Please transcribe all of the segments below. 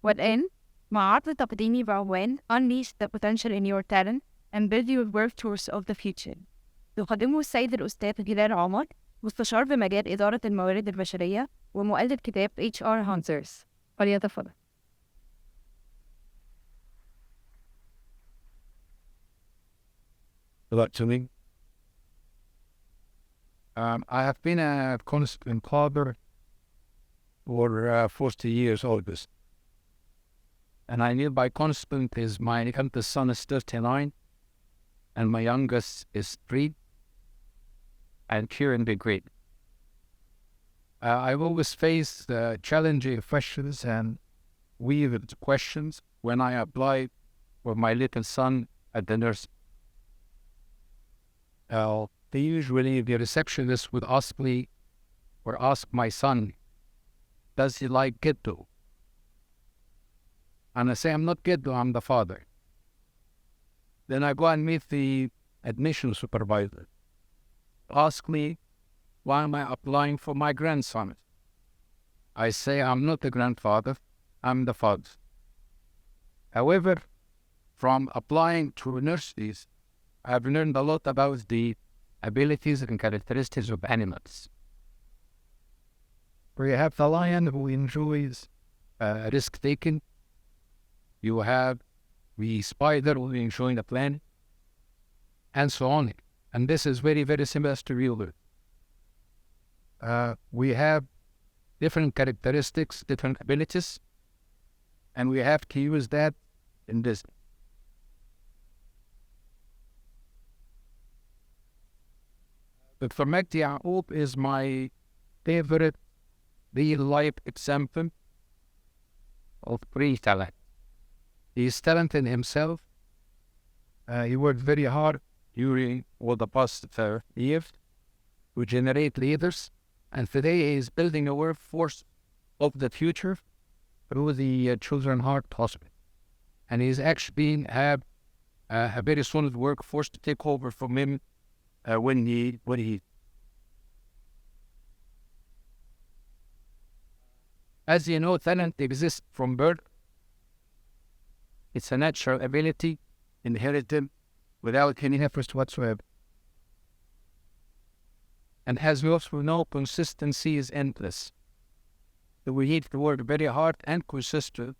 wherein معرض تقديمي بعنوان Unleash the Potential in Your Talent and Build Your Workforce of the Future. يقدمه السيد الأستاذ هلال عمر، مستشار بمجال إدارة الموارد البشرية ومؤلف كتاب HR Hunters. فليتفضل. Good afternoon. I have been a constant father for 40 years oldest. And I live by constant is my eldest son is 39 and my youngest is 3 and currently grade. I've always faced challenging questions and weird questions when I applied for my little son at the nursery. Usually the receptionist would ask me or ask my son, does he like ghetto? And I say, I'm not ghetto, I'm the father. Then I go and meet the admission supervisor. Ask me, why am I applying for my grandson? I say, I'm not the grandfather, I'm the father. However, from applying to nurseries, I've learned a lot about the abilities and characteristics of animals. We have the lion who enjoys risk-taking. You have the spider who enjoys the planet, and so on. And this is very, very similar to real life. We have different characteristics, different abilities, and we have to use that in this. But for Mehdi Ya'qub is my favorite real-life example of free talent. He is talented himself. He worked very hard during all the past years to generate leaders. And today he is building a workforce of the future through the Children's Heart Hospital. And he's actually have a very solid workforce to take over from him when he. As you know, talent exists from birth. It's a natural ability inherited without any effort whatsoever. And as we also know, consistency is endless. So we need to work very hard and consistent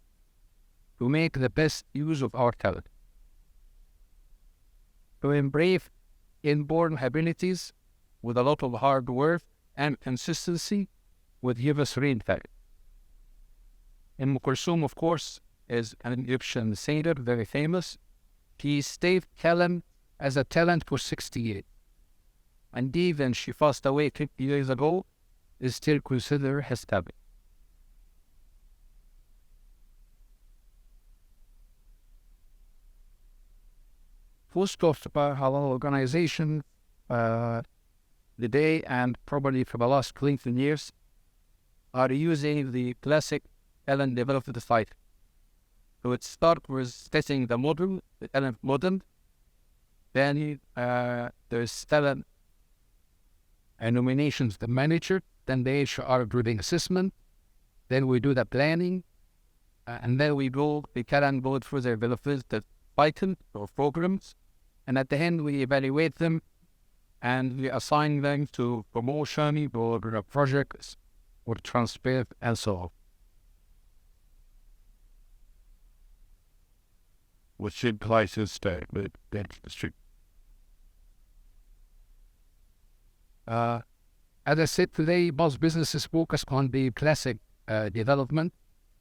to make the best use of our talent. To embrace inborn abilities with a lot of hard work and consistency would give us real talent. Kulthum, of course, is an Egyptian singer, very famous. He stayed talent as a talent for 60 years. And even she passed away 50 years ago, is still considered his talent. Most of our organization today and probably for the last 20 years are using the classic talent development cycle. So it starts with testing the model, the talent model. Then there's talent and nominations, the manager. Then the HR doing assessment. Then we do the planning. And then we go, the talent go through their development, the cycle or programs. And at the end, we evaluate them and we assign them to promotion or projects or transfer and so on. Which implies a statement that's strict. As I said today, most businesses focus on the classic development.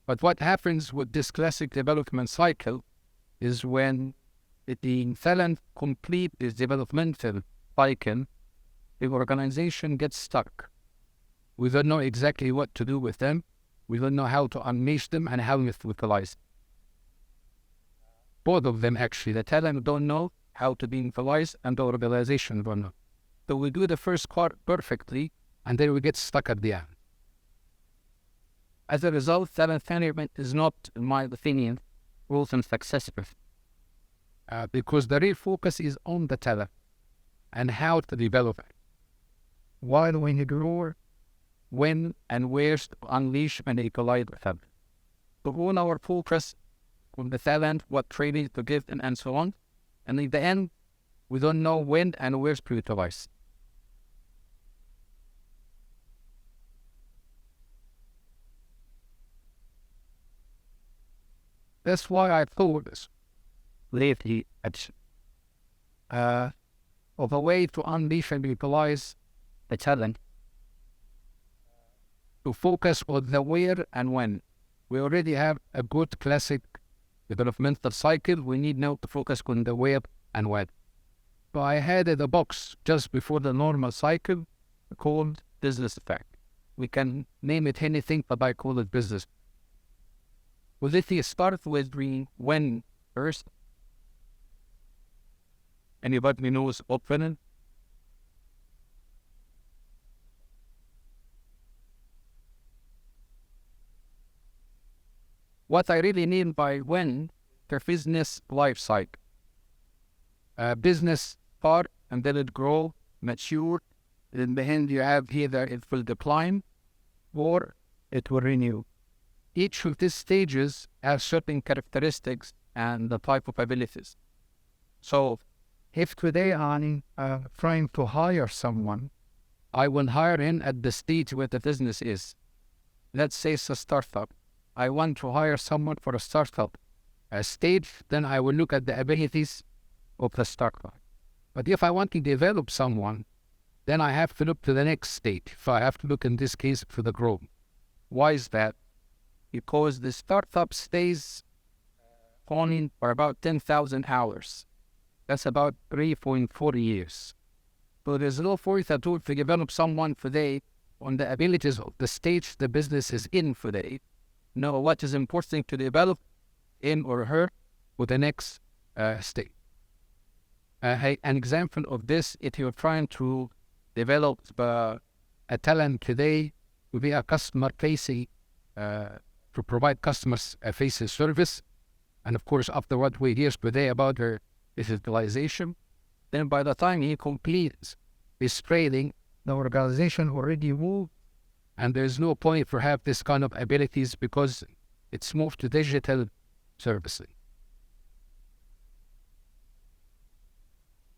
But what happens with this classic development cycle is when the talent complete this developmental cycle, the organization gets stuck. We don't know exactly what to do with them. We don't know how to unleash them and how to utilize them. Both of them actually, the talent don't know how to be utilized and the organization don't know. So we do the first part perfectly and then we get stuck at the end. As a result, talent management is not, in my opinion, growth and successful. Because the real focus is on the talent and how to develop it. While when you grow, when and where to unleash and equalize the talent. to own our focus on the talent, what training to give, and so on. And in the end, we don't know when and where to utilize. That's why I thought lately of a way to unleash and utilize the talent, to focus on the where and when. We already have a good classic developmental cycle. We need now to focus on the where and when. So I had a box just before the normal cycle called business effect. We can name it anything, but I call it business. Well, if you start with the when first, anybody knows opening? What I really mean by when, the business life cycle. Business start and then it grow, mature, and in the end you have either it will decline or it will renew. Each of these stages have certain characteristics and the type of abilities. So if today I'm trying to hire someone, I will hire him at the stage where the business is. Let's say it's a startup. I want to hire someone for a startup stage, then I will look at the abilities of the startup. But if I want to develop someone, then I have to look to the next stage. So I have to look in this case for the growth. Why is that? Because the startup stays on for about 10,000 hours. That's about 3.4 years. So there's no point at all to develop someone today on the abilities of the stage the business is in today. No, what is important to develop him or her for the next stage. An example of this, if you're trying to develop a talent today to be a customer-facing, to provide customers-facing service, and of course, after what we hear today about their digitalization, then by the time he completes his training, the organization already moved, and there's no point for have this kind of abilities because it's moved to digital servicing.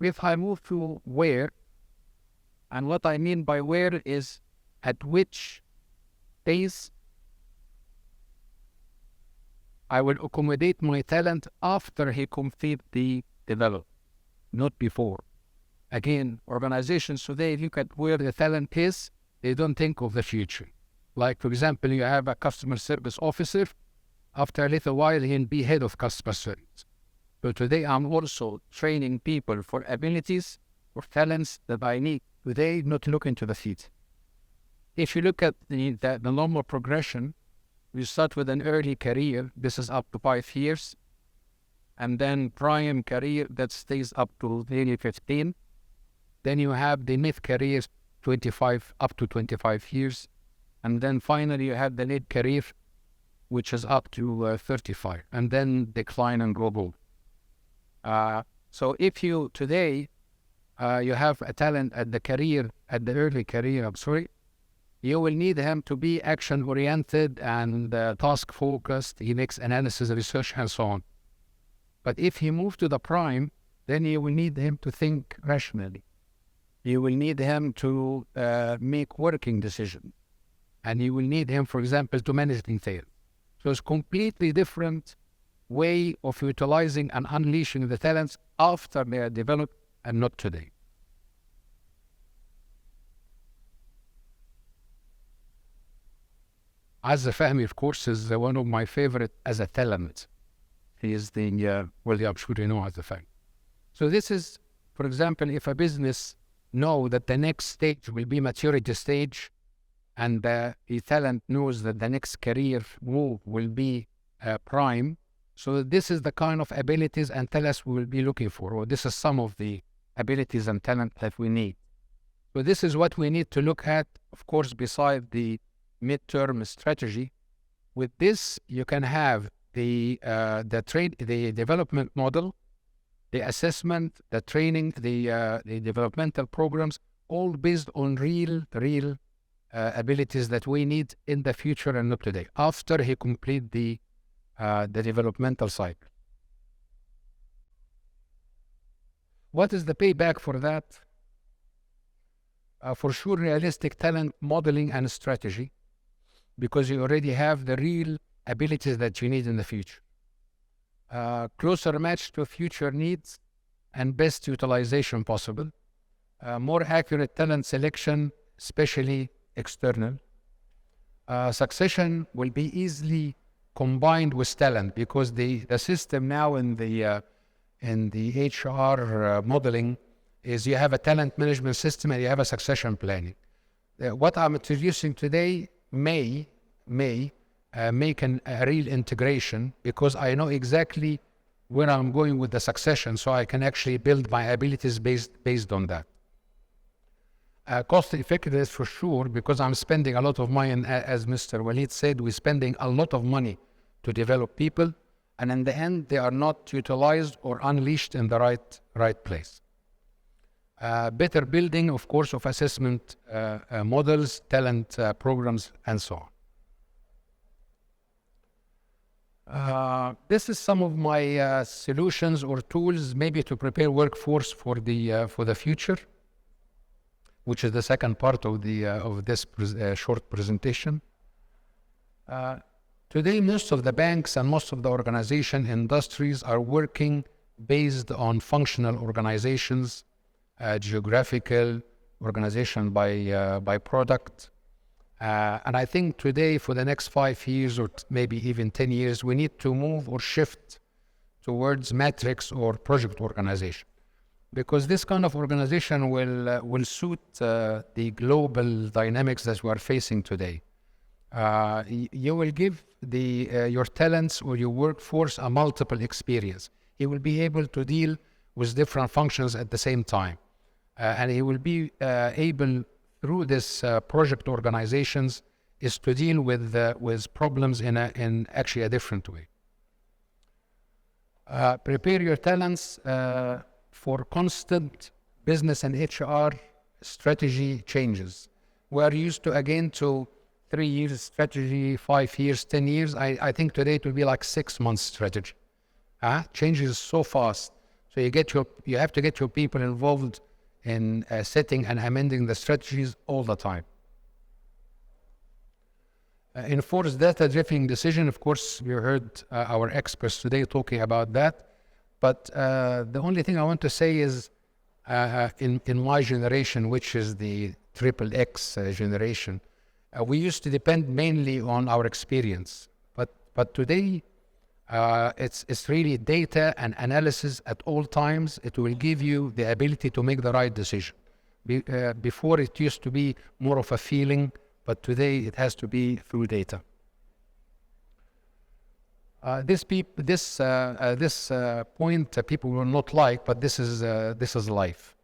If I move to where, and what I mean by where is at which phase I will accommodate my talent after he completes the development, not before. Again, organizations today look at where the talent is, they don't think of the future. Like, for example, you have a customer service officer, after a little while he'll be head of customer service. But today I'm also training people for abilities or talents that I need today, not looking to the future. If you look at the normal progression, we start with an early career, this is up to 5 years, and then prime career that stays up to nearly 15. Then you have the mid-career, 25 up to 25 years, and then finally you have the late career, which is up to 35, and then decline and global. So if you today you have a talent at the early career, you will need him to be action-oriented and task-focused. He makes analysis, research, and so on. But if he moves to the prime, then you will need him to think rationally. You will need him to make working decisions. And you will need him, for example, to manage detail. So it's completely different way of utilizing and unleashing the talents after they are developed and not today. As a Fahmy, of course, is one of my favorite as a talent. He is the, I'm sure you know as a Fahmy. So this is, for example, if a business know that the next stage will be maturity stage, and the talent knows that the next career move will be prime. So this is the kind of abilities and talents we will be looking for, or this is some of the abilities and talent that we need. So this is what we need to look at, of course, beside the midterm strategy. With this, you can have the development model, the assessment, the training, the developmental programs, all based on real abilities that we need in the future and not today. After he complete the the developmental cycle. What is the payback for that? For sure, realistic talent modeling and strategy, because you already have the real abilities that you need in the future. Closer match to future needs and best utilization possible. More accurate talent selection, especially external. Succession will be easily combined with talent, because the system now in the HR modeling is you have a talent management system and you have a succession planning. What I'm introducing today may make a real integration, because I know exactly where I'm going with the succession, so I can actually build my abilities based on that. Cost effectiveness for sure, because I'm spending a lot of money, and as Mr. Walid said, we're spending a lot of money to develop people, and in the end, they are not utilized or unleashed in the right place. Better building, of course, of assessment models, talent programs, and so on. This is some of my solutions or tools, maybe to prepare workforce for the future, which is the second part of this short presentation. Today, most of the banks and most of the organization industries are working based on functional organizations, geographical organization by product. And I think today, for the next 5 years or maybe even 10 years, we need to move or shift towards matrix or project organization, because this kind of organization will suit the global dynamics that we are facing today. You will give your talents or your workforce a multiple experience. He will be able to deal with different functions at the same time. And he will be able, through this project organizations, is to deal with problems in actually a different way. Prepare your talents for constant business and HR strategy changes. We are used to, again, to 3 years strategy, 5 years, 10 years. I think today it will be like 6 months strategy. Changes so fast. So you have to get your people involved in setting and amending the strategies all the time. Enforce data-driven decision. Of course, we heard our experts today talking about that. But the only thing I want to say is, in my generation, which is the XXX generation, we used to depend mainly on our experience. But today, it's really data and analysis at all times. It will give you the ability to make the right decision. Before, it used to be more of a feeling, but today it has to be through data. This point people will not like, but this is life.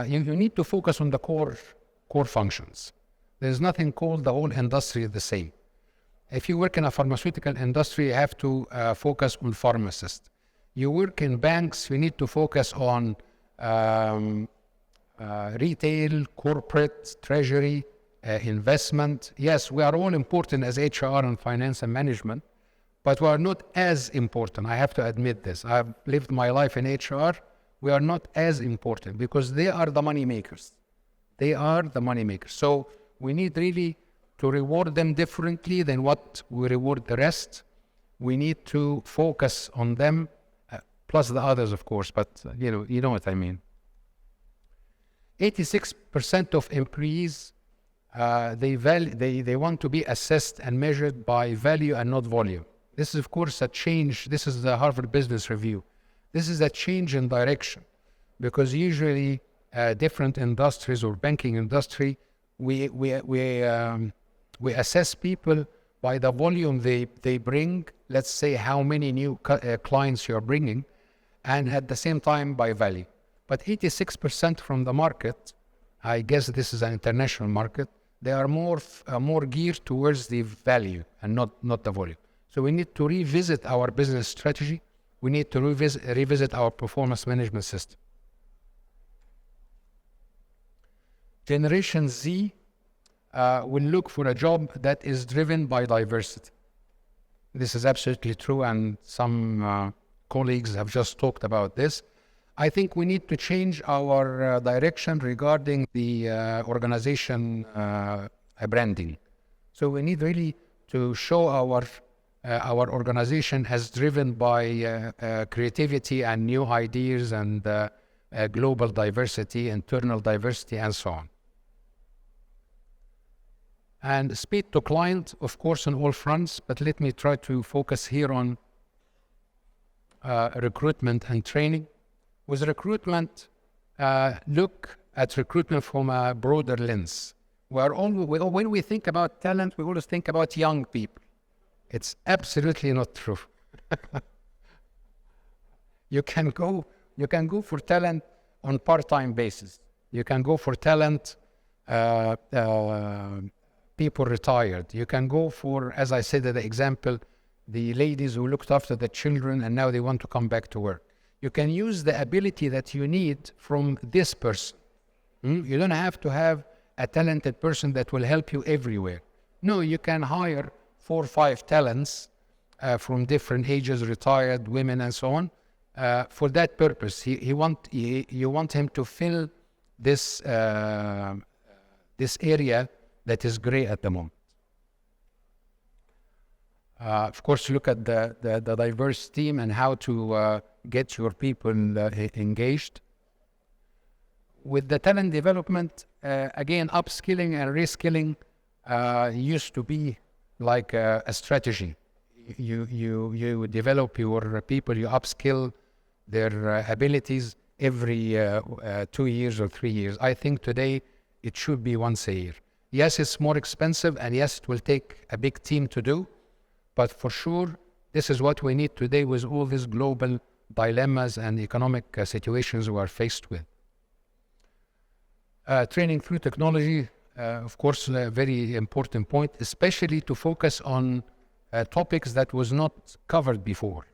You need to focus on the core functions. There's nothing called the whole industry the same. If you work in a pharmaceutical industry, you have to focus on pharmacists. You work in banks, you need to focus on retail, corporate, treasury, investment. Yes, we are all important as HR and finance and management, but we are not as important. I have to admit this. I've lived my life in HR. We are not as important because they are the money makers. They are the money makers. So we need really to reward them differently than what we reward the rest. We need to focus on them, plus the others, of course, but you know what I mean. 86% of employees, they want to be assessed and measured by value and not volume. This is, of course, a change. This is the Harvard Business Review. This is a change in direction, because usually different industries or banking industry, we assess people by the volume they bring. Let's say how many new clients you're bringing, and at the same time by value. But 86% from the market, I guess this is an international market, they are more geared towards the value and not the volume. So we need to revisit our business strategy. We need to revisit our performance management system. Generation Z will look for a job that is driven by diversity. This is absolutely true, and some colleagues have just talked about this. I think we need to change our direction regarding the organization branding. So we need really to show our organization as driven by creativity and new ideas and global diversity, internal diversity, and so on. And speed to client, of course, on all fronts, but let me try to focus here on recruitment and training. With recruitment, look at recruitment from a broader lens. When we think about talent, we always think about young people. It's absolutely not true. You can go for talent on part-time basis. You can go for talent people retired. You can go for, as I said in the example, the ladies who looked after the children and now they want to come back to work. You can use the ability that you need from this person. You don't have to have a talented person that will help you everywhere. No, you can hire 4 or 5 talents from different ages, retired women and so on, for that purpose. You want him to fill this area that is gray at the moment. Of course, look at the diverse team and how to get your people engaged. With the talent development, again, upskilling and reskilling used to be like a strategy. You develop your people, you upskill their abilities every 2 years or 3 years. I think today it should be once a year. Yes, it's more expensive, and yes, it will take a big team to do, but for sure, this is what we need today with all these global dilemmas and economic situations we are faced with. Training through technology, of course, a very important point, especially to focus on topics that was not covered before.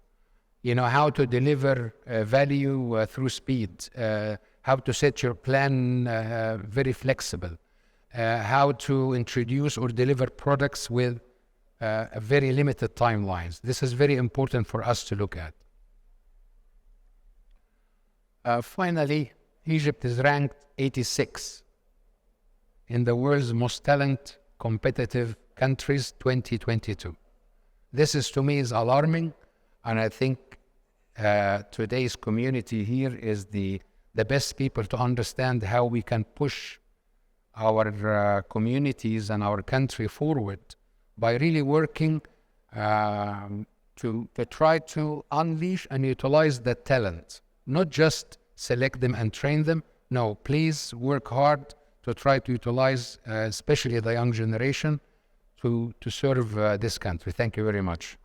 You know, how to deliver value through speed, how to set your plan very flexible, how to introduce or deliver products with very limited timelines. This is very important for us to look at. Finally, Egypt is ranked 86 in the world's most talent competitive countries 2022. This is, to me, is alarming, and I think today's community here is the best people to understand how we can push our communities and our country forward by really working to try to unleash and utilize that talent, not just select them and train them. No, please work hard to try to utilize, especially the young generation, to serve this country. Thank you very much.